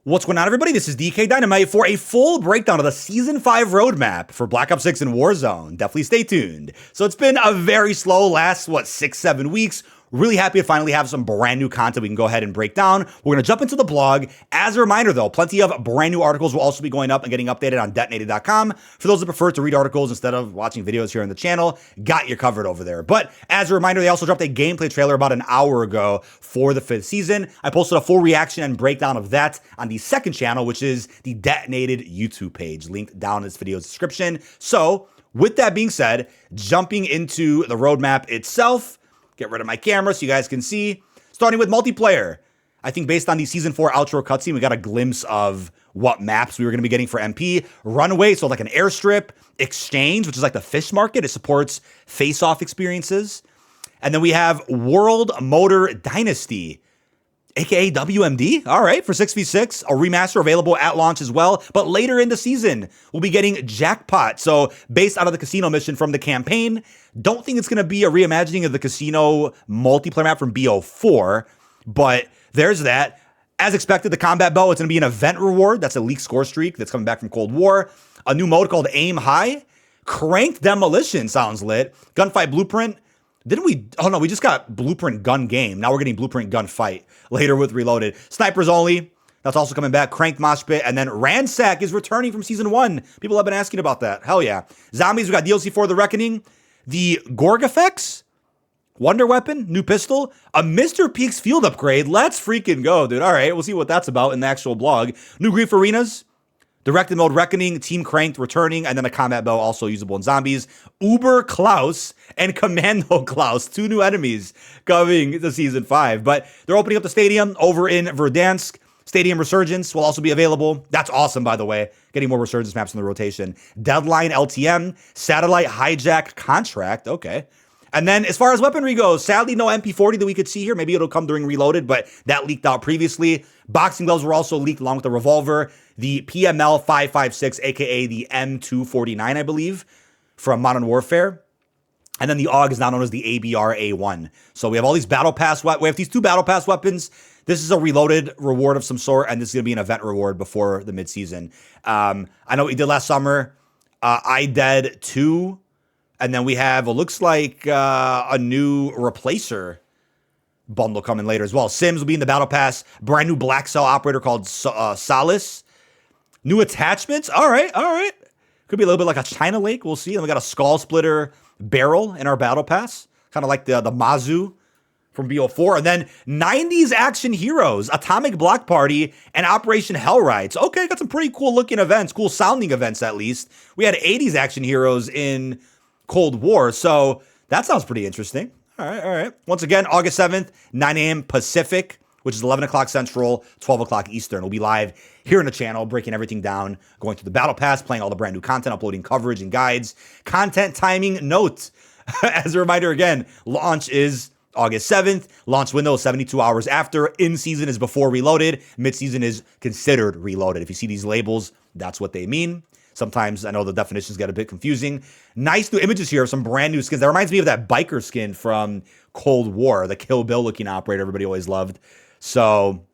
What's going on, everybody? This is dkdynamite for a full breakdown of the Season 5 roadmap for Black Ops 6 and Warzone. Definitely stay tuned. So it's been a very slow last, 6-7 weeks. Really happy to finally have some brand new content we can go ahead and break down. We're going to jump into the blog. As a reminder, though, plenty of brand new articles will also be going up and getting updated on dkdynamite.com. For those that prefer to read articles instead of watching videos here on the channel, got you covered over there. But as a reminder, they also dropped a gameplay trailer about an hour ago for the 5th season. I posted a full reaction and breakdown of that on the second channel, which is the Detonated YouTube page, linked down in this video's description. So with that being said, jumping into the roadmap itself, get rid of my camera so you guys can see. Starting with multiplayer. I think based on the Season 4 outro cutscene, we got a glimpse of what maps we were going to be getting for MP. Runway, so like an airstrip. Exchange, which is like the fish market. It supports face-off experiences. And then we have World Motor Dynasty, aka WMD. All right, for 6v6, a remaster available at launch as well. But later in the season, we'll be getting Jackpot. So based out of the casino mission from the campaign, don't think it's going to be a reimagining of the casino multiplayer map from BO4, but there's that. As expected, the combat bow, it's going to be an event reward. That's a leaked score streak that's coming back from Cold War. A new mode called Aim High. Cranked Demolition sounds lit. Gunfight Blueprint. Didn't we? Oh no, we just got Blueprint Gun Game. Now we're getting Blueprint Gunfight later with Reloaded. Snipers Only. That's also coming back. Cranked Mosh Pit. And then Ransack is returning from Season 1. People have been asking about that. Hell yeah. Zombies, we got DLC for The Reckoning. The Gorg Effects. Wonder Weapon. New pistol. A Mr. Peaks field upgrade. Let's freaking go, dude. All right, we'll see what that's about in the actual blog. New Grief Arenas. Directed Mode Reckoning, Team Cranked returning, and then a combat bow also usable in zombies. Uber Klaus and Commando Klaus, 2 new enemies coming to Season 5. But they're opening up the stadium over in Verdansk. Stadium Resurgence will also be available. That's awesome, by the way. Getting more Resurgence maps in the rotation. Deadline LTM, Satellite Hijack Contract. Okay. And then as far as weaponry goes, sadly, no MP40 that we could see here. Maybe it'll come during Reloaded, but that leaked out previously. Boxing gloves were also leaked along with the revolver. The PML 556, aka the M249, I believe, from Modern Warfare. And then the AUG is now known as the ABR A1. So we have all these Battle Pass weapons. We have these 2 Battle Pass weapons. This is a Reloaded reward of some sort, and this is going to be an event reward before the midseason. I know what we did last summer. I Dead 2. And then we have, it looks like a new Replacer bundle coming later as well. Sims will be in the Battle Pass. Brand new Black Cell operator called Solace. New attachments. All right. Could be a little bit like a China Lake. We'll see. And we got a Skull Splitter barrel in our Battle Pass. Kind of like the Mazu from BO4. And then 90s action heroes, Atomic Block Party, and Operation Hellrides. Okay, got some pretty cool looking events. Cool sounding events, at least. We had 80s action heroes in Cold War. So that sounds pretty interesting. All right. Once again, August 7th, 9 a.m. Pacific, which is 11 o'clock Central, 12 o'clock Eastern. We'll be live here in the channel, breaking everything down, going through the Battle Pass, playing all the brand new content, uploading coverage and guides. Content timing note. As a reminder again, launch is August 7th. Launch window is 72 hours after. In-season is before Reloaded. Mid-season is considered Reloaded. If you see these labels, that's what they mean. Sometimes I know the definitions get a bit confusing. Nice new images here of some brand new skins. That reminds me of that biker skin from Cold War, the Kill Bill looking operator everybody always loved. So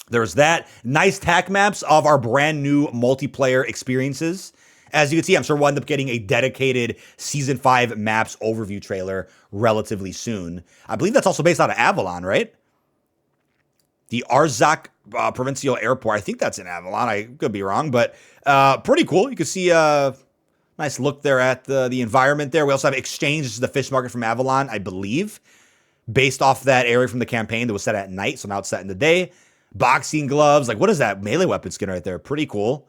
there's that. Nice tac maps of our brand new multiplayer experiences. As you can see, I'm sure we'll end up getting a dedicated Season 5 maps overview trailer relatively soon. I believe that's also based out of Avalon, right? The Arzak Provincial Airport. I think that's in Avalon. I could be wrong, but pretty cool. You can see a nice look there at the environment there. We also have Exchange. This is the fish market from Avalon, I believe, based off that area from the campaign that was set at night. So now it's set in the day. Boxing gloves. Like, what is that melee weapon skin right there? Pretty cool.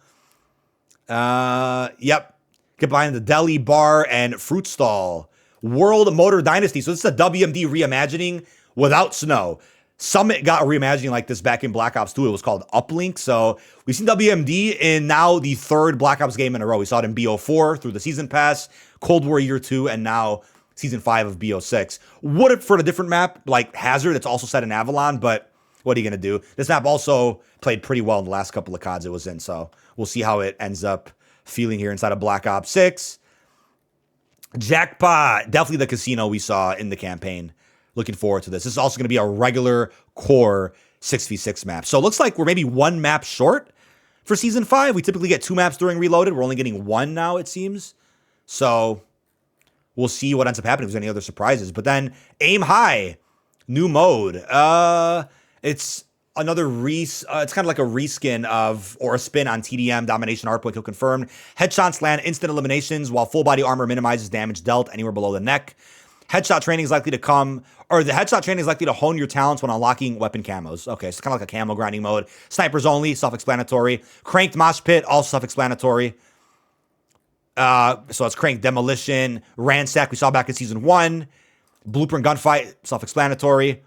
Yep. Combine the deli bar and fruit stall. World Motor Dynasty. So this is a WMD reimagining without snow. Summit got a reimagining like this back in Black Ops 2. It was called Uplink. So we've seen WMD in now the 3rd Black Ops game in a row. We saw it in BO4 through the Season Pass, Cold War Year 2, and now Season 5 of BO6. Would have for a different map like Hazard that's also set in Avalon, but what are you going to do? This map also played pretty well in the last couple of CODs it was in, so we'll see how it ends up feeling here inside of Black Ops 6. Jackpot, definitely the casino we saw in the campaign. Looking forward to this. This is also going to be a regular core 6v6 map. So it looks like we're maybe one map short for Season 5. We typically get 2 maps during Reloaded. We're only getting 1 now, it seems. So we'll see what ends up happening if there's any other surprises. But then Aim High, new mode. It's another it's kind of like a reskin of, or a spin on TDM, Domination Hardpoint Kill Confirmed. Headshots land instant eliminations, while full body armor minimizes damage dealt anywhere below the neck. Headshot training is likely to the headshot training is likely to hone your talents when unlocking weapon camos. Okay, so it's kind of like a camo grinding mode. Snipers only, self-explanatory. Cranked Mosh Pit, also self-explanatory. So it's Cranked Demolition. Ransack, we saw back in Season 1. Blueprint Gunfight, self-explanatory.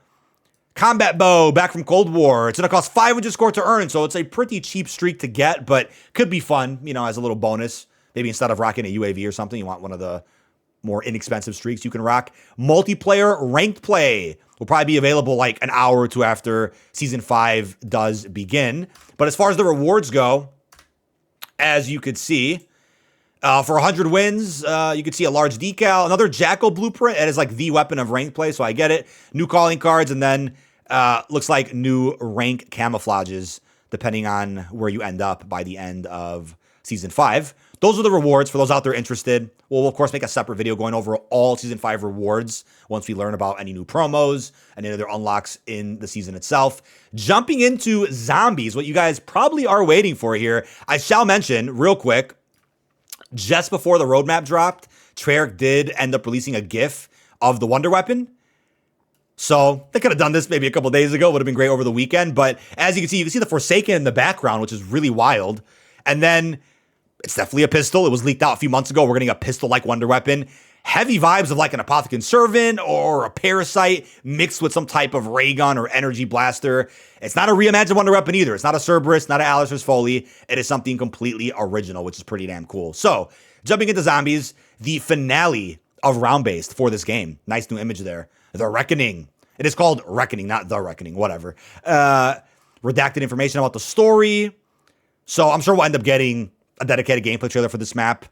Combat Bow, back from Cold War. It's going to cost 500 score to earn, so it's a pretty cheap streak to get, but could be fun, as a little bonus. Maybe instead of rocking a UAV or something, you want one of the more inexpensive streaks you can rock. Multiplayer ranked play will probably be available like an hour or two after Season 5 does begin. But as far as the rewards go, as you could see, for 100 wins, you could see a large decal, another Jackal blueprint. It is like the weapon of ranked play, so I get it. New calling cards, and then looks like new rank camouflages, depending on where you end up by the end of Season 5. Those are the rewards for those out there interested. We'll, of course, make a separate video going over all Season 5 rewards once we learn about any new promos and any other unlocks in the season itself. Jumping into zombies, what you guys probably are waiting for here. I shall mention, real quick, just before the roadmap dropped, Treyarch did end up releasing a GIF of the Wonder Weapon. So they could have done this maybe a couple days ago. Would have been great over the weekend. But as you can see the Forsaken in the background, which is really wild. And then it's definitely a pistol. It was leaked out a few months ago. We're getting a pistol-like Wonder Weapon. Heavy vibes of like an Apothecon Servant or a Parasite mixed with some type of ray gun or energy blaster. It's not a reimagined Wonder Weapon either. It's not a Cerberus, not an Alistair's Foley. It is something completely original, which is pretty damn cool. So, jumping into zombies, the finale of round-based for this game. Nice new image there. The Reckoning. It is called Reckoning, not The Reckoning, whatever. Redacted information about the story. So, I'm sure we'll end up getting a dedicated gameplay trailer for this map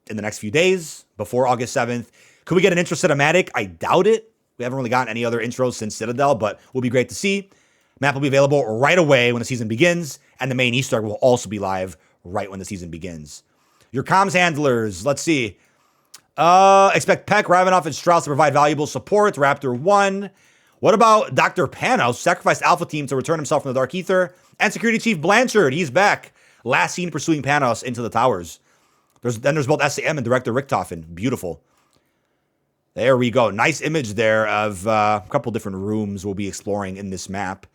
in the next few days before August 7th. Could we get an intro cinematic? I doubt it. We haven't really gotten any other intros since Citadel, but will be great to see. Map will be available right away when the season begins, and the main Easter egg will also be live right when the season begins. Your comms handlers, let's see. Expect Peck, Ravenoff, and Strauss to provide valuable support. Raptor 1. What about Dr. Panos, sacrificed Alpha Team to return himself from the Dark Ether? And Security Chief Blanchard, he's back. Last seen pursuing Panos into the towers. There's both SAM and Director Richtofen. Beautiful. There we go. Nice image there of a couple different rooms we'll be exploring in this map.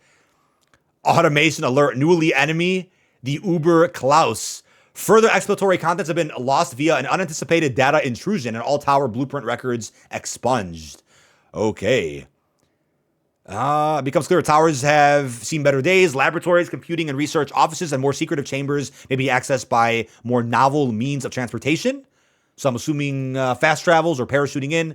Automation alert. Newly enemy, the Uber Klaus. Further exploratory contents have been lost via an unanticipated data intrusion, and all tower blueprint records expunged. Okay. It becomes clear towers have seen better days. Laboratories, computing, and research offices and more secretive chambers may be accessed by more novel means of transportation. So I'm assuming fast travels or parachuting in.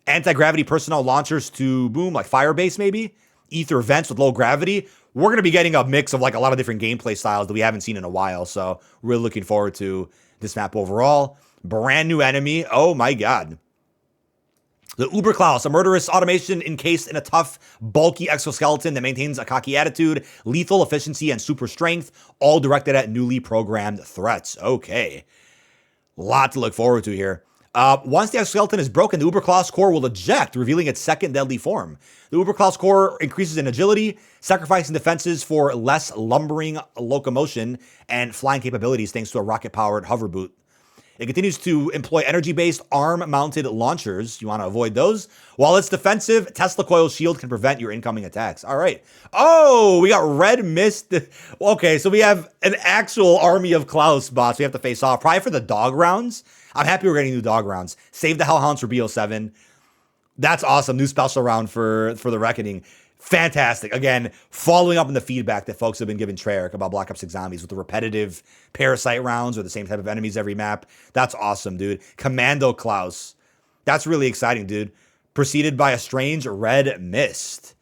Anti-gravity personnel launchers to boom, like Firebase maybe. Ether vents with low gravity. We're going to be getting a mix of like a lot of different gameplay styles that we haven't seen in a while. So really looking forward to this map overall. Brand new enemy. Oh my God. The Uber Klaus, a murderous automation encased in a tough, bulky exoskeleton that maintains a cocky attitude, lethal efficiency, and super strength, all directed at newly programmed threats. Okay. Lot to look forward to here. Once the exoskeleton is broken, the Uber Klaus core will eject, revealing its second deadly form. The Uber Klaus core increases in agility, sacrificing defenses for less lumbering locomotion and flying capabilities thanks to a rocket-powered hover boot. It continues to employ energy-based arm-mounted launchers. You want to avoid those. While its defensive Tesla coil shield can prevent your incoming attacks. All right. Oh, we got Red Mist. Okay, so we have an actual army of Klaus bots we have to face off. Probably for the dog rounds. I'm happy we're getting new dog rounds. Save the Hellhounds for BO7. That's awesome. New special round for the Reckoning. Fantastic. Again, following up on the feedback that folks have been giving Treyarch about Black Ops 6 Zombies with the repetitive Parasite rounds or the same type of enemies every map. That's awesome, dude. Commando Klaus. That's really exciting, dude. Preceded by a strange red mist.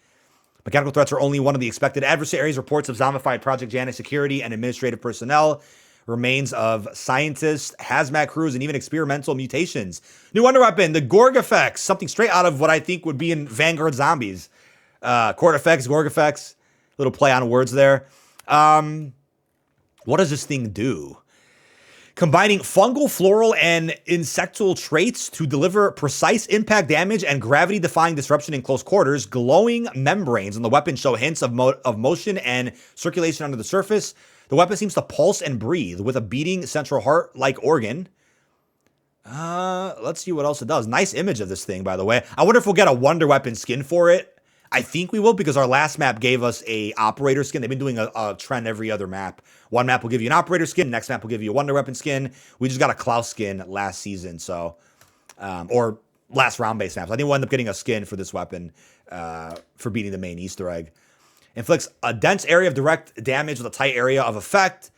Mechanical threats are only one of the expected adversaries. Reports of zombified Project Janus security and administrative personnel. Remains of scientists, hazmat crews, and even experimental mutations. New Wonder Weapon, the Gorg effects. Something straight out of what I think would be in Vanguard Zombies. Court effects, Gorg effects. Little play on words there. What does this thing do? Combining fungal, floral, and insectal traits to deliver precise impact damage and gravity-defying disruption in close quarters. Glowing membranes on the weapon show hints of motion and circulation under the surface. The weapon seems to pulse and breathe with a beating central heart-like organ. Let's see what else it does. Nice image of this thing, by the way. I wonder if we'll get a Wonder Weapon skin for it. I think we will, because our last map gave us a operator skin. They've been doing a trend every other map. One map will give you an operator skin. Next map will give you a Wonder Weapon skin. We just got a Klaus skin last season, so or last round-based maps. I think we'll end up getting a skin for this weapon for beating the main Easter egg. Inflicts a dense area of direct damage with a tight area of effect.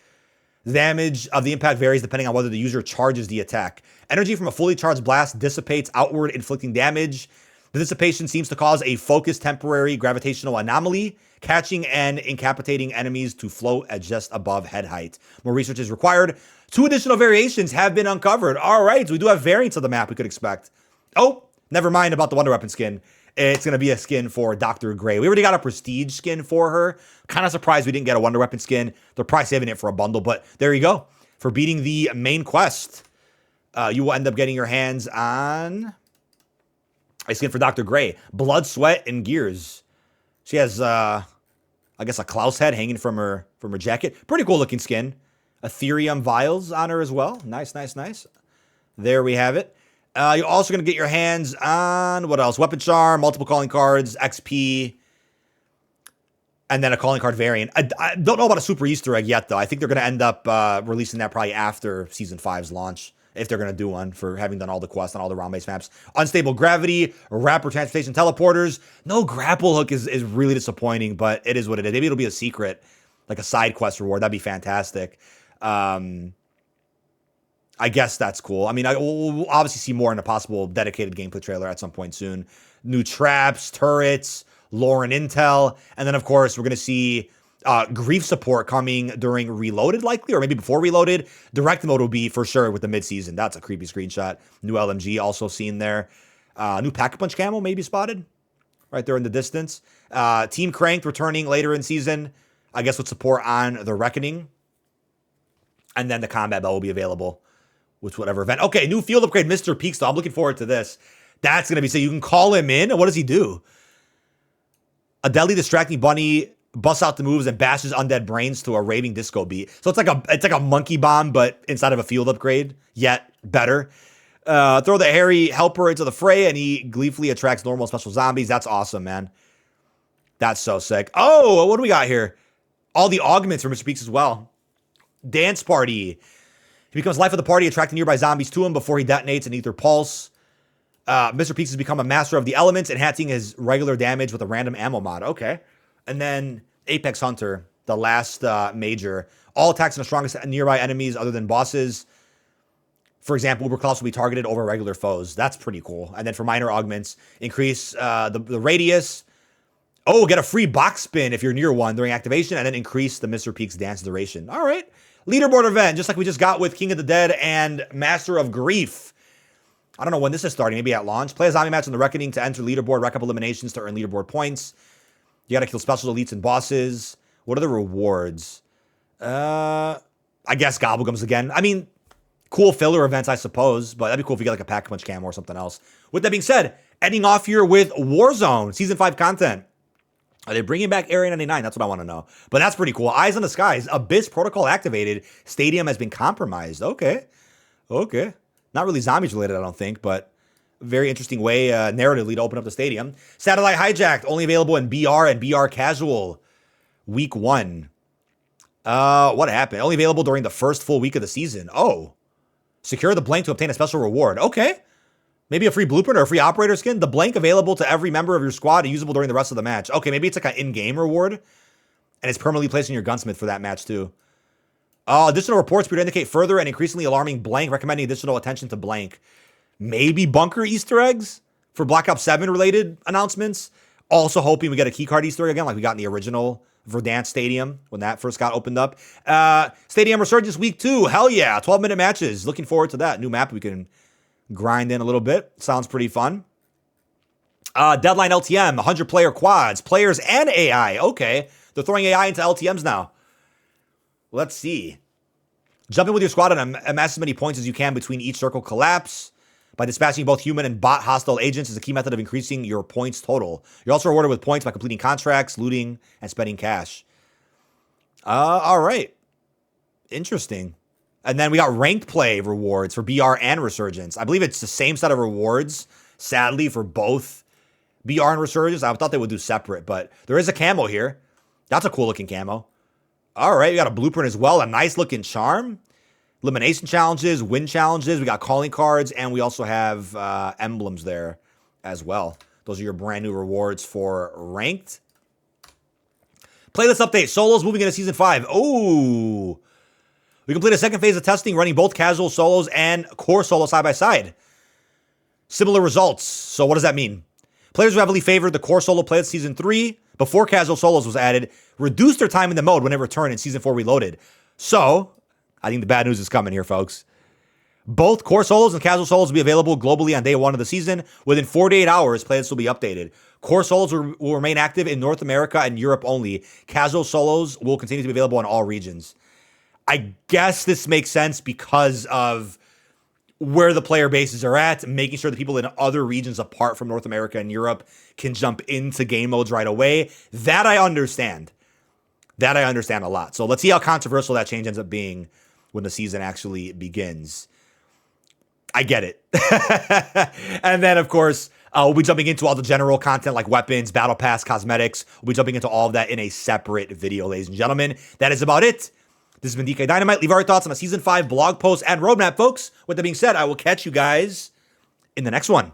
The damage of the impact varies depending on whether the user charges the attack. Energy from a fully charged blast dissipates outward, inflicting damage. The dissipation seems to cause a focused temporary gravitational anomaly, catching and incapacitating enemies to float at just above head height. More research is required. 2 additional variations have been uncovered. All right, so we do have variants of the map we could expect. Oh, never mind about the Wonder Weapon skin. It's going to be a skin for Dr. Gray. We already got a Prestige skin for her. Kind of surprised we didn't get a Wonder Weapon skin. They're probably saving it for a bundle, but there you go. For beating the main quest, you will end up getting your hands on a skin for Dr. Gray. Blood, sweat, and gears. She has, I guess, a Klaus head hanging from her jacket. Pretty cool looking skin. Ethereum vials on her as well. Nice, nice, nice. There we have it. You're also going to get your hands on, what else? Weapon Charm, multiple calling cards, XP, and then a calling card variant. I don't know about a Super Easter egg yet, though. I think they're going to end up releasing that probably after Season 5's launch, if they're going to do one, for having done all the quests on all the round-based maps. Unstable gravity, rapid transportation teleporters. No grapple hook is really disappointing, but it is what it is. Maybe it'll be a secret, like a side quest reward. That'd be fantastic. I guess that's cool. I mean, we'll obviously see more in a possible dedicated gameplay trailer at some point soon. New traps, turrets, lore and intel. And then, of course, we're going to see grief support coming during Reloaded, likely, or maybe before Reloaded. Direct mode will be for sure with the mid-season. That's a creepy screenshot. New LMG also seen there. New Pack-a-Punch camo maybe spotted right there in the distance. Team Cranked returning later in season, I guess with support on the Reckoning. And then the Combat Bell will be available with whatever event. Okay, new field upgrade, Mr. Peaks, though. I'm looking forward to this. That's going to be, so you can call him in, and what does he do? A deadly distracting bunny busts out the moves and bashes undead brains to a raving disco beat. So it's like a monkey bomb, but inside of a field upgrade, yet better. Throw the hairy helper into the fray, and he gleefully attracts normal and special zombies. That's awesome, man. That's so sick. Oh, what do we got here? All the augments for Mr. Peaks as well. Dance Party. He becomes life of the party, attracting nearby zombies to him before he detonates an ether pulse. Mr. Peaks has become a master of the elements, enhancing his regular damage with a random ammo mod. Okay. And then Apex Hunter, the last major. All attacks on the strongest nearby enemies other than bosses. For example, Uber Klaus will be targeted over regular foes. That's pretty cool. And then for minor augments, increase the radius. Oh, get a free box spin if you're near one during activation, and then increase the Mr. Peaks dance duration. All right. Leaderboard event, just like we just got with King of the Dead and Master of Grief. I don't know when this is starting, maybe at launch. Play a zombie match on the Reckoning to enter leaderboard, rack up eliminations to earn leaderboard points. You gotta kill special elites and bosses. What are the rewards? I guess Gobblegums again. I mean, cool filler events, I suppose, but that'd be cool if you get like a Pack-a-Punch cam or something else. With that being said, ending off here with Warzone, Season 5 content. Are they bringing back Area 99? That's what I want to know. But that's pretty cool. Eyes on the Skies. Abyss protocol activated. Stadium has been compromised. Okay. Okay. Not really zombies related, I don't think, but very interesting way narratively to open up the stadium. Satellite Hijacked. Only available in BR and BR Casual. Week 1. What happened? Only available during the first full week of the season. Oh. Secure the blank to obtain a special reward. Okay. Maybe a free blueprint or a free operator skin. The blank available to every member of your squad and usable during the rest of the match. Okay, maybe it's like an in-game reward. And it's permanently placed in your gunsmith for that match too. Additional reports appear to indicate further and increasingly alarming blank, recommending additional attention to blank. Maybe bunker Easter eggs for Black Ops 7 related announcements. Also hoping we get a keycard Easter egg again like we got in the original Verdansk Stadium when that first got opened up. Stadium Resurgence Week 2. Hell yeah. 12-minute matches. Looking forward to that. New map we can grind in a little bit. Sounds pretty fun. Deadline LTM, 100-player quads, players and AI. Okay. They're throwing AI into LTMs now. Let's see. Jump in with your squad and amass as many points as you can between each circle collapse. By dispatching both human and bot hostile agents is a key method of increasing your points total. You're also rewarded with points by completing contracts, looting, and spending cash. All right. Interesting. And then we got ranked play rewards for BR and Resurgence. I believe it's the same set of rewards, sadly, for both BR and Resurgence. I thought they would do separate, but there is a camo here. That's a cool looking camo. All right, we got a blueprint as well. A nice looking charm. Elimination challenges, win challenges. We got calling cards, and we also have emblems there as well. Those are your brand new rewards for ranked. Playlist update. Solos moving into Season 5. Oh, we completed a second phase of testing, running both casual solos and core solo side by side. Similar results. So what does that mean? Players who heavily favored the core solo playlist Season 3 before casual solos was added reduced their time in the mode when it returned in Season 4 Reloaded. So, I think the bad news is coming here, folks. Both core solos and casual solos will be available globally on day 1 of the season. Within 48 hours, playlists will be updated. Core solos will remain active in North America and Europe only. Casual solos will continue to be available in all regions. I guess this makes sense because of where the player bases are at, making sure that people in other regions apart from North America and Europe can jump into game modes right away. That I understand. That I understand a lot. So let's see how controversial that change ends up being when the season actually begins. I get it. And then, of course, we'll be jumping into all the general content like weapons, battle pass, cosmetics. We'll be jumping into all of that in a separate video, ladies and gentlemen. That is about it. This has been dkdynamite. Leave our thoughts on the Season 5 blog post and roadmap, folks. With that being said, I will catch you guys in the next one.